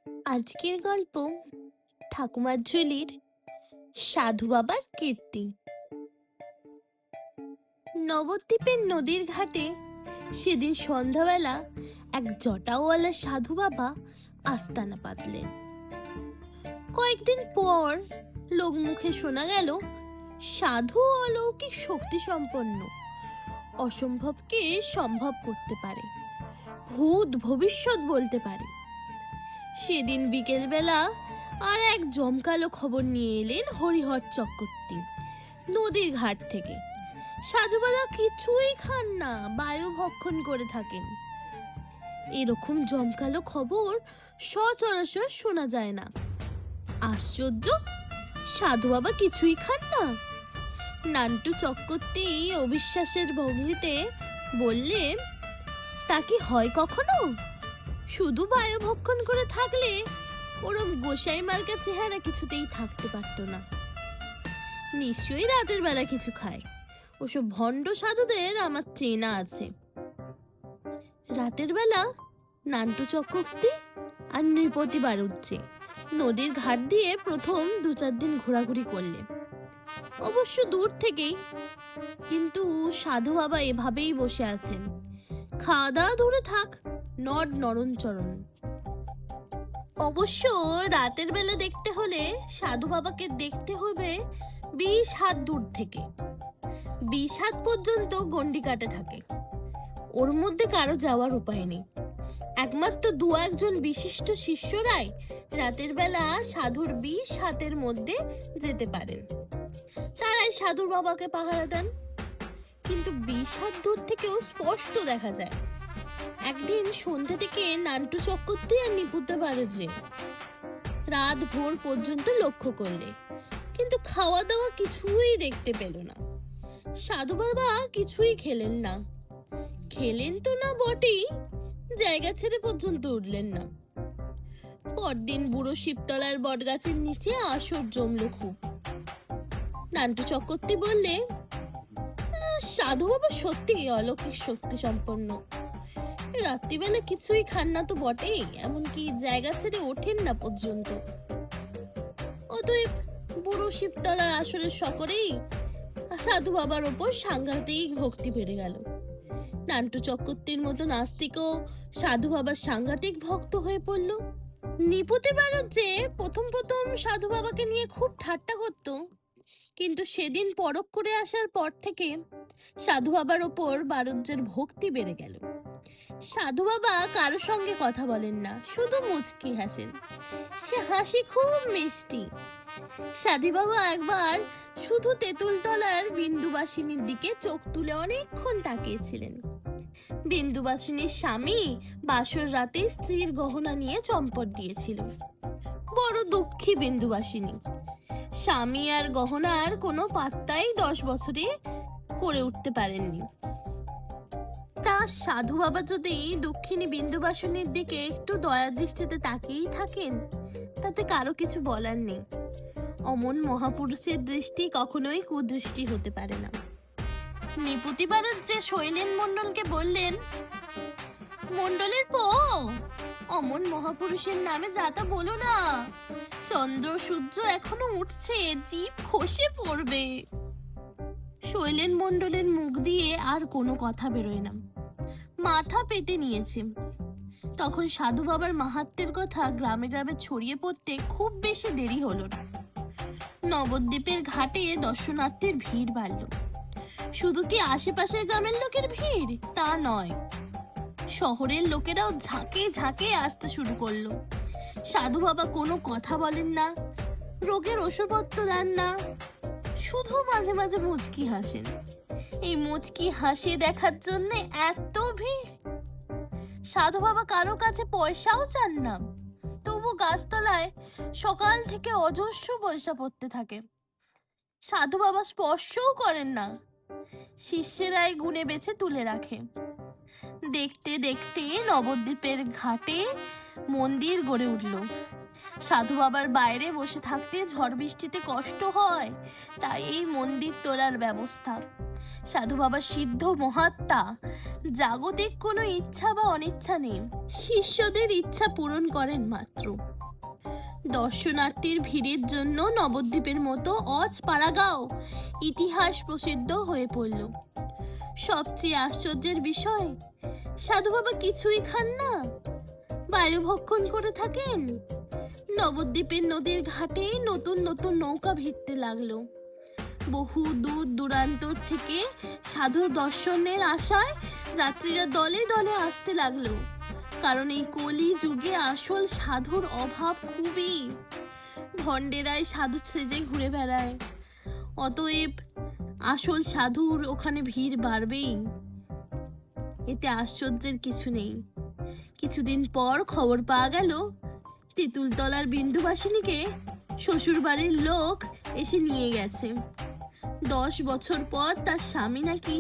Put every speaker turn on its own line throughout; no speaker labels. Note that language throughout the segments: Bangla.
আজকের গল্প ঠাকুমার ঝুলির সাধু বাবার কীর্তি। নবদ্বীপের নদীর ঘাটে সেদিন সন্ধ্যাবেলা এক জটাওয়ালা সাধু বাবা আস্তানা পাতলেন। কয়েকদিন পর লোকমুখে শোনা গেল সাধু অলৌকিক শক্তি সম্পন্ন, অসম্ভবকে সম্ভব করতে পারে, ভূত ভবিষ্যৎ বলতে পারে। সেদিন বিকেলবেলা আর এক জমকালো খবর নিয়ে এলেন হরিহর চক্রবর্তী নদীর ঘাট থেকে। সাধুবাবা কিছুই খান না, বায়ু ভক্ষণ করে থাকেন। এরকম জমকালো খবর সচরাচর শোনা যায় না। আশ্চর্য, সাধু বাবা কিছুই খান না। নান্টু চক্রবর্তী অবিশ্বাসের ভঙ্গিতে বললেন, তা কি হয় কখনো? শুধু বায়ু ভক্ষণ করে থাকলে ওরম গোসাই মার্কা চেহারা কিছুতেই থাকতে পারত না। নিশ্চয়ই রাতের বেলা কিছু খায়। ওসব ভণ্ড সাধুদের আমার চেনা আছে। রাতের বেলা নান্টু চক্রবর্তী আর নৃপতি বাড়ুজ্জে নদীর ঘাট দিয়ে প্রথম 2-4 দিন ঘোরাঘুরি করলে, অবশ্য দূর থেকেই। কিন্তু সাধু বাবা এভাবেই বসে আছেন, খাওয়া দাওয়া দূরে থাক, নড় নরণচরণ। অবশ্য রাতের বেলা দেখতে হলে সাধু বাবাকে দেখতে হবে 20 হাত দূর থেকে। 20 হাত পর্যন্ত গন্ডি কাটে থাকে, ওর মধ্যে কারো যাওয়ার উপায় নেই। একমাত্র 2-1 জন বিশিষ্ট শিষ্যরাই রাতের বেলা সাধুর 20 হাতের মধ্যে যেতে পারেন। তারাই সাধুর বাবাকে পাহারা দেন। কিন্তু 20 হাত দূর থেকেও স্পষ্ট দেখা যায়। একদিন সন্ধ্যে থেকে নান্টু চক্রবর্তী আর নিপুতে বাড়ুজ্জে রাত ভোর পর্যন্ত লক্ষ্য করলে, কিন্তু খাওয়া দাওয়া কিছুই দেখতে পেল না। সাধু বাবা কিছুই খেলেন না, খেলেন তো না বটেই, জায়গা ছেড়ে পর্যন্ত উঠলেন না। পরদিন বুড়ো শিবতলার বটগাছের নিচে আসর জমল খুব। নান্টু চক্রবর্তী বললে, সাধু বাবা সত্যি অলৌকিক শক্তি সম্পন্ন। রাত্রিবেলা কিছুই খান না তো বটেই, এমনকি জায়গা ছেড়ে ওঠেন না পর্যন্ত। অতএব বুড়ো শিবতলার আসরের সকলেই সাধু বাবার ওপর সাংঘাতিক ভক্তি বেড়ে গেল। নান্টু চক্রবর্তীর মতো নাস্তিকও সাধু বাবার সাংঘাতিক ভক্ত হয়ে পড়ল। নিপুতি বাড়ুজ্জে প্রথম প্রথম সাধু বাবাকে নিয়ে খুব ঠাট্টা করত, কিন্তু সেদিন পরখ করে আসার পর থেকে সাধু বাবার ওপর বাড়ুজ্জের ভক্তি বেড়ে গেল। সাধু বাবা কারোর সঙ্গে কথা বলেন না, শুধু মুচকি হাসেন। সে হাসি খুব মিষ্টি। সাধু বাবা একবার শুধু তেঁতুলতলার বিন্দুবাসিনীর দিকে চোখ তুলে অনেকক্ষণ তাকিয়েছিলেন। বিন্দুবাসিনীর স্বামী বাসর রাতে স্ত্রীর গহনা নিয়ে চম্পট দিয়েছিল। বড় দুঃখী বিন্দুবাসিনী। স্বামী আর গহনার কোনো পাত্তাই 10 বছরে করে উঠতে পারেননি। তা সাধু বাবা যদি দক্ষিণী বিন্দুবাসিনীর দিকে একটু দয়া দৃষ্টিতে তাকিয়েই থাকেন, তাতে কারো কিছু বলার নেই। অমন মহাপুরুষের দৃষ্টি কখনোই কুদৃষ্টি হতে পারে না। নিপুতি বাড়ুজ্জে শৈলেন মণ্ডলকে বললেন, মণ্ডলের অমন মহাপুরুষের নামে যাতা বলো না। চন্দ্র সূর্য এখনো উঠছে, জিভ খসে পড়বে। শৈলেন মণ্ডলের মুখ দিয়ে আর কোনো কথা বেরোয় না, মাথা পেতে নিয়েছে। তখন সাধু বাবার মাহাত্ম্যের কথা গ্রামে গ্রামে ছড়িয়ে পড়তে খুব বেশি দেরি হলো না। নবদ্বীপের ঘাটে দর্শনার্থীর ভিড় বাড়ল। শুধু কি আশেপাশের গ্রামের লোকের ভিড় তা নয়, শহরের লোকেরাও ঝাঁকে ঝাঁকে আসতে শুরু করলো। সাধু বাবা কোনো কথা বলেন না, রোগের ওষুধপত্র দেন না, শুধু মাঝে মাঝে মুচকি হাসেন। এই মুচকি হাসি দেখার জন্য এত ভিড়। সাধু বাবা কারো কাছে পয়সাও চান না, তবু গাছতলায় সকাল থেকে অজস্র পয়সা পড়তে থাকে। সাধু বাবা স্পর্শও করেন না, শিষ্যেরাই গুনে বেছে তুলে রাখে। দেখতে দেখতে নবদ্বীপের ঘাটে মন্দির গড়ে উঠল। সাধু বাবার বাইরে বসে থাকতে ঝড় বৃষ্টিতে কষ্ট হয়, তাই এই মন্দির তোলার ব্যবস্থা। সাধু বাবা সিদ্ধ মহাত্মা, জাগতিক কোনো ইচ্ছা বা অনিচ্ছা নেই, শিষ্যদের ইচ্ছা পূরণ করেন মাত্র। দর্শনার্থীর ভিড়ের জন্য নবদ্বীপের মতো অজপাড়াগাঁও ইতিহাস প্রসিদ্ধ হয়ে পড়ল। সবচেয়ে আশ্চর্যের বিষয়, সাধু বাবা কিছুই খান না, বায়ু ভক্ষণ করে থাকেন। নবদ্বীপের নদীর ঘাটে নতুন নতুন নৌকা ভিড়তে লাগলো। বহু দূর দূরান্তর থেকে সাধুর দর্শনের আশায় যাত্রীরা দলে দলে আসতে লাগলো, কারণ এই কলি যুগে আসল সাধুর অভাব খুবই। ভণ্ডেরাই সাধু সেজে ঘুরে বেড়ায়, অতএব আসল সাধুর ওখানে ভিড় বাড়বেই, এতে আশ্চর্যের কিছু নেই। কিছুদিন পর খবর পাওয়া গেল তেঁতুলতলার বিন্দুবাসিনীকে শ্বশুরবাড়ির লোক এসে নিয়ে গেছে। 10 বছর পর তার স্বামী নাকি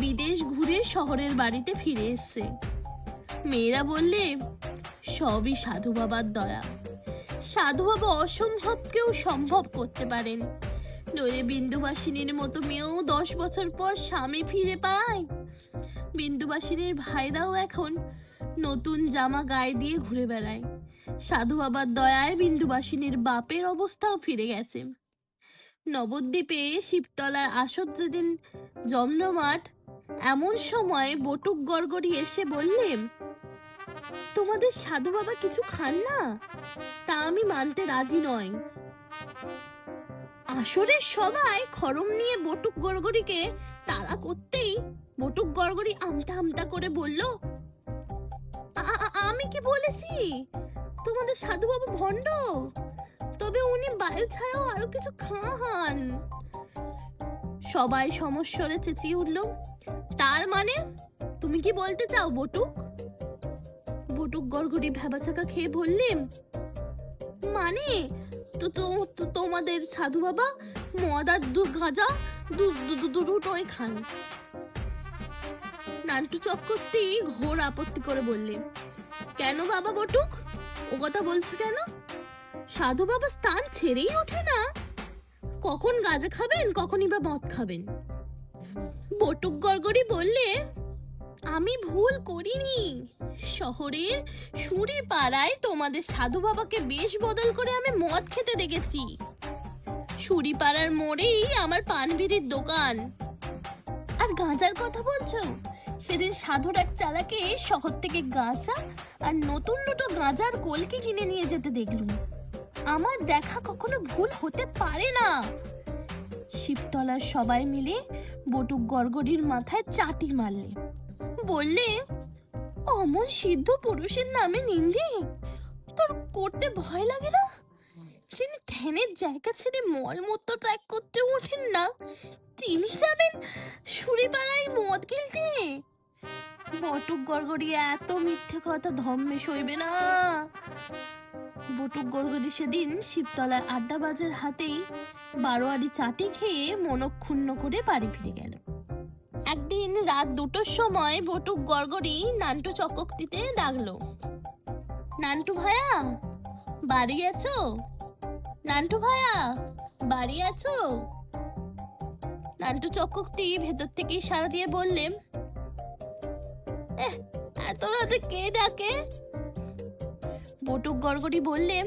বিদেশ ঘুরে শহরের বাড়িতে ফিরে এসছে। মেয়েরা বললে সবই সাধু বাবার দয়া। সাধু বাবা অসম্ভবকেও সম্ভব করতে পারেন, নইলে বিন্দুবাসিনীর মতো মেয়েও 10 বছর পর স্বামী ফিরে পায়। বিন্দুবাসিনীর ভাইরাও এখন নতুন জামা গায়ে দিয়ে ঘুরে বেড়ায়। সাধু বাবার দয়ায় বিন্দুবাসিনীর বাপের অবস্থাও ফিরে গেছে। নবদ্বীপে শিবতলার আসর যেদিন জমজমাট, এমন সময় বটুক গড়গড়ি এসে বললেন, তোমাদের সাধু বাবা কিছু খান না, তা আমি মানতে রাজি নই। আসরের সবাই খড়ম নিয়ে বটুক গড়গড়িকে তাড়া করতেই বটুক গড়গড়ি আমতা আমতা করে বলল, আমি কি বলেছি তোমাদের সাধু বাবা ভণ্ড? তবে উনি বায়ু ছাড়াও আরো কিছু খান। সবাই সমস্বরে চেঁচিয়ে উঠল, তার মানে তুমি কি বলতে চাও বটুক? বটুক গড়গড়ি ভ্যাবাচাকা খেয়ে বললেন, মানে তোমাদের সাধু বাবা মদ আর গাঁজা দুটোই খান। নান্টু চক্রবর্তী ঘোর আপত্তি করে বললেন, কেন বাবা বটুক, ও কথা বলছো কেন? সাধু বাবা স্থান ছেড়েই ওঠে না, কখন গাঁজা খাবেন, কখনই বা মদ খাবেন। বটুক গড়গড়ি বললে, আমি ভুল করিনি, শহরের সুরি পাড়ায় তোমাদের সাধু বাবাকে বেশ বদল করে আমি মদ খেতে দেখেছি। সুরি পাড়ার মোড়েই আমার পানবিড়ির দোকান। আর গাঁজার কথা বলছো, সেদিন সাধুর এক চালাকে শহর থেকে গাঁজা আর নতুন নতুন গাঁজার কলকে কিনে নিয়ে যেতে দেখলুম। আমার দেখা কখনো ভুল হতে পারে না। শিবতলার সবাই মিলে বটুক গড়গড়ির মাথায় চাটি মারলে, বললে, অমন সিদ্ধ পুরুষের নামে নিন্দে তোর করতে ভয় লাগে না? যিনি ধ্যানের জায়গা ছেড়ে মলমূত্র ত্যাগ করতে ওঠেন না, তিনি যাবেন সুরিপাড়ায় মদ গিলতে? বটুক গড়গড়ি এত মিথ্যে কথা ধম্মে সইবে না। বটুক গড়গড়ি সেদিন শিবতলার আড্ডাবাজের হাতেই 12 আটি চাটি খেয়ে মনক্ষুণ্ণ করে বাড়ি ফিরে গেল। একদিন রাত 2টোর সময় বটুক গড়গড়ি নান্টু চক্রবর্তীতে ডাকলো, নান্টু ভাইয়া বাড়ি আছো? নান্টু ভাইয়া বাড়ি আছো? নান্টু চক্রবর্তী ভেতর থেকে সাড়া দিয়ে বললেন, এত রাতে কে ডাকে? বটুক গড়গড়ি বললেন,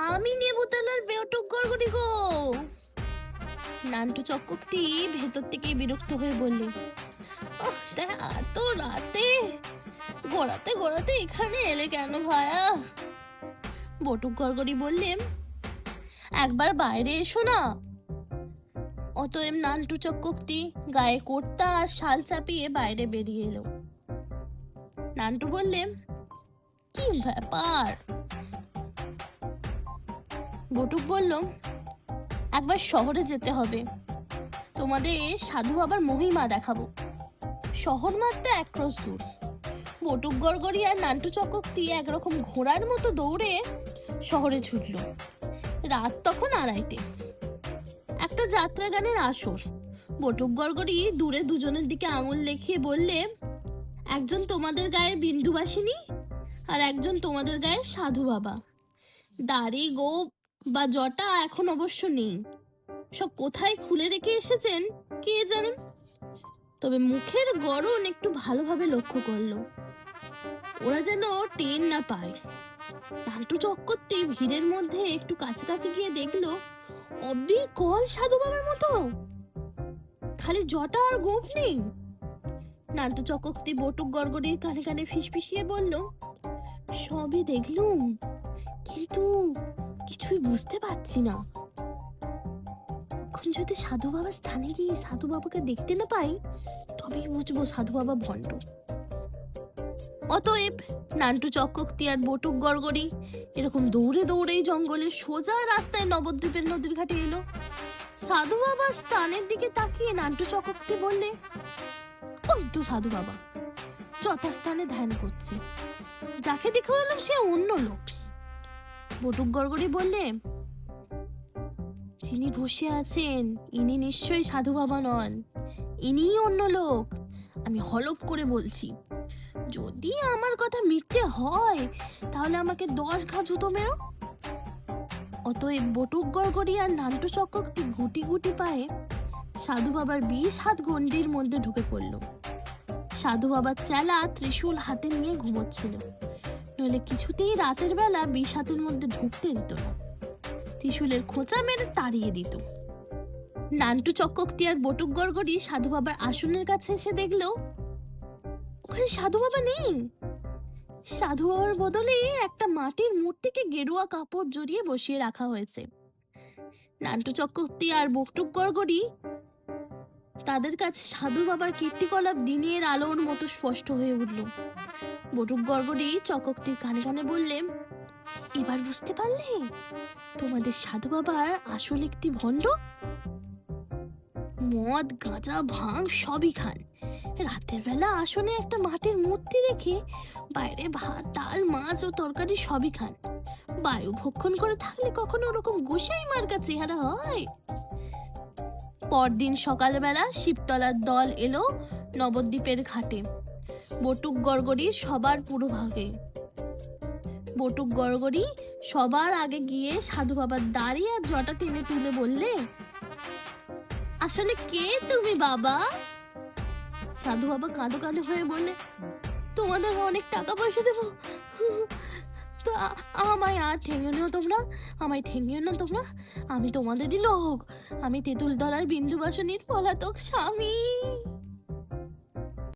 আমি নেবুতলার বটুক গড়গড়ি গো। নান্টু চক্রবর্তী ভেতর থেকে বিরক্ত হয়ে বললেন, এত রাতে গড়াতে গড়াতে এখানে এলে কেন ভায়া? বটুক গড়গড়ি বললেন, একবার বাইরে এসো না। অতএব নান্টু চক্রবর্তী গায়ে কোটটা আর শাল চাপিয়ে বাইরে বেরিয়ে এলো। নান্টু বললেন, কি ব্যাপার? বটুক বলল, একবার শহরে যেতে হবে, তোমাদের সাধু বাবার মহিমা দেখাবো। শহর মাত্র 1 ক্রোশ দূর। বটুক গড়গড়ি আর নান্টু চক্রবর্তী একরকম ঘোড়ার মতো দৌড়ে শহরে ছুটল। রাত তখন 2:30। একটা যাত্রা গানের আসর। বটুক গড়গড়ি দূরে দুজনের দিকে আঙুল দেখিয়ে বললে, একজন তোমাদের গায়ের বিন্দুবাসিনী আর একজন তোমাদের গায়ের সাধু বাবা। দাড়ি গোঁফ বা জটা এখন অবশ্য নেই, সব কোথায় খুলে রেখে এসেছেন কে জানে। তবে মুখের গড়ন একটু ভালোভাবে লক্ষ্য করলো, ওরা যেন টের না পায়। নান্টু চক্রবর্তী ভিড়ের মধ্যে একটু কাছাকাছি গিয়ে দেখলো অবিকল সাধু বাবার মতো, খালি জটা আর গোঁফ নেই। নান্টু চক্রবর্তী বটুক গড়গড়ির কানে কানে ফিসফিসিয়ে বলল, সবই দেখলুম, কিন্তু কিছুই বুঝতে পারছি না। এখন যদি সাধু বাবার স্থানে গিয়ে সাধু বাবাকে দেখতে না পাই, তবেই বুঝবো সাধু বাবা ভণ্ড। অতএব নান্টু চক্রবর্তী আর বটুক গড়গড়ি এরকম দৌড়ে দৌড়েই জঙ্গলের সোজা রাস্তায় নবদ্বীপের নদীর ঘাটে এলো। সাধু বাবার স্থানের দিকে তাকিয়ে নান্টু চক্রবর্তী বললে, ওই তো সাধু বাবা যথাস্থানে ধ্যান করছে, যাকে দেখে বললাম সে অন্য লোক। বটুক গড়গড়ি বললে, যিনি বসে আছেন ইনি নিশ্চয়ই সাধু বাবা নন, ইনিই অন্য লোক, আমি হলপ করে বলছি। যদি আমার কথা মিথ্যে হয় তাহলে আমাকে 10 ঘা জুতো মেরো। অতএব বটুক গড়গড়ি আর নান্টু চক্রবর্তী গুটি গুটি পায়ে সাধু বাবার 20 হাত গন্ডির মধ্যে ঢুকে পড়ল। সাধু বাবার চেলা ত্রিশূল হাতে নিয়ে ঘুমোচ্ছিল, নইলে কিছুতেই রাতের বেলা 20 হাতের মধ্যে ঢুকতে দিত না, ত্রিশূলের খোঁচা মেরে তাড়িয়ে দিত। নান্টু চক্রবর্তী আর বটুক গড়গড়ি সাধু বাবার আসনের কাছে এসে দেখলো ওখানে সাধু বাবা নেই। সাধু বাবার বদলে একটা মাটির মূর্তিকে গেরুয়া কাপড় জড়িয়ে বসিয়ে রাখা হয়েছে। নান্টু চক্রবর্তী আর বটুক গড়গড়ি তাদের কাছে সাধু বাবার কীর্তিকলাপ দিনের আলোর মতো স্পষ্ট হয়ে উঠল। বটুক গড়গড়ি চক্রবর্তীর কানে কানে বললে, এবার বুঝতে পারলে তোমাদের সাধু বাবার আসল একটি ভণ্ড। মদ গাঁজা ভাঙ সবই খান, রাতের বেলা আসনে একটা মাটির মূর্তি রেখে বাইরে ভাত ডাল মাছ ও তরকারি সবই খান। বায়ু ভক্ষণ করে থাকলে কখনো ওরকম গোসাই মার্কা চেহারা হয়? পরদিন সকালবেলা শিবতলার দল এলো নবদ্বীপের ঘাটে, বটুক গড়গড়ি সবার পুরো ভাগে। বটুক গড়গড়ি সবার আগে গিয়ে সাধু বাবার দাড়ি আর জটা টেনে তুলে বললে, আসলে কে তুমি বাবা? সাধু বাবা কাঁদো কাঁদো হয়ে বললে, তোমাদের অনেক টাকা পয়সা দেবো, তো আমায় আর ঠেঙিও না তোমরা, আমায় ঠেঙিও না তোমরা, আমি তোমাদেরই লোক, আমি তেঁতুলতলার বিন্দুবাসনীর পলাতক স্বামী।